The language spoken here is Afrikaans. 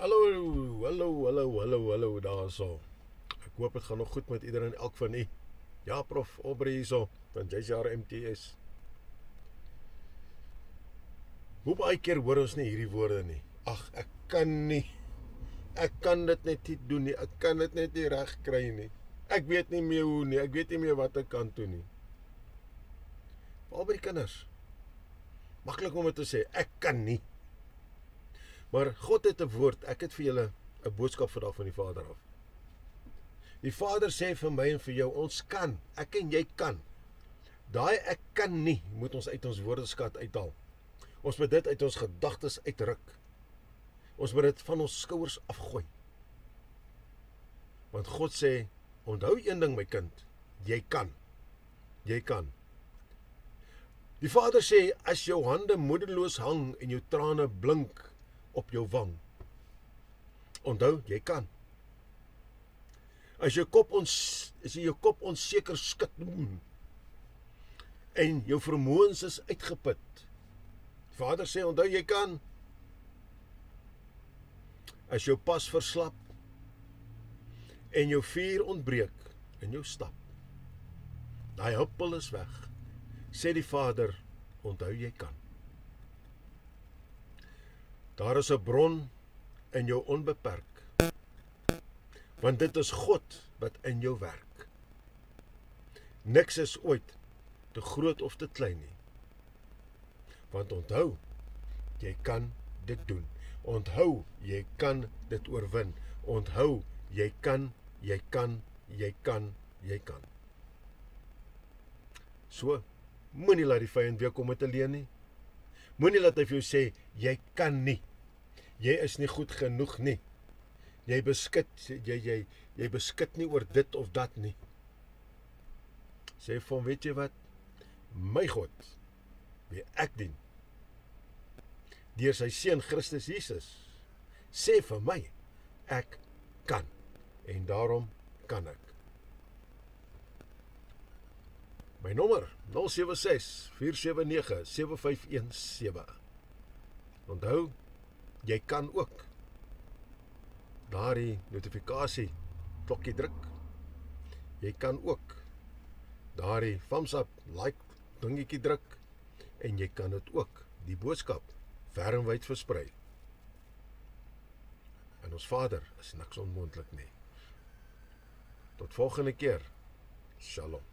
Hallo daar so. Ek hoop het gaan nog goed met iedereen, elk van u. Ja, prof Aubrey hierso, van JR MTS. Hoe baie keer hoor ons nie hierdie woorde nie? Ag, ek kan nie. Ek kan dit net nie doen nie. Ek kan dit net nie reg kry nie. Ek weet nie meer hoe nie. Ek weet nie meer wat ek kan doen nie. Al by die kinders. Maklik om dit te sê, ek kan nie. Maar God het 'n woord. Ek het vir julle 'n boodskap vandag van die Vader af. Die Vader sê vir my en vir jou, ons kan. Ek en jy kan. Daai ek kan nie, moet ons uit ons woordeskat uithaal. Ons moet dit uit ons gedagtes uitruk. Ons moet dit van ons skouers afgooi. Want God sê, onthou een ding my kind, jy kan. Jy kan. Die Vader sê, as jou hande moedeloos hang en jou trane blink op jou wang, onthou, jy kan. As jy jou kop onseker skud en jou vermoëns is uitgeput, die Vader sê, onthou, jy kan. As jou pas verslap en jou vuur ontbreek in jou stap, daai huppel is weg, sê die Vader, onthou, jy kan. Daar is 'n bron in jou onbeperk, want dit is God wat in jou werk. Niks is ooit te groot of te klein nie. Want onthou, jy kan dit doen. Onthou, jy kan dit oorwin. Onthou, jy kan. So, moenie laat die vyand weer kom met 'n leuen nie. Moenie laat hy vir jou sê, jy kan nie. Jy is nie goed genoeg nie. Jy beskik nie oor dit of dat nie. Sê vir hom, weet jy wat? My God, wie ek dien, deur sy seun Christus Jesus, sê vir my, ek kan. En daarom kan ek. My nommer 076-479-7517. Onthou, jy kan ook. Daardie notifikasie klokkie druk. Jy kan ook daardie thumbs up, like dingetjie druk. En jy kan dit ook, die boodskap, wêreldwyd versprei. En ons Vader is niks onmoontlik nie. Tot volgende keer. Shalom.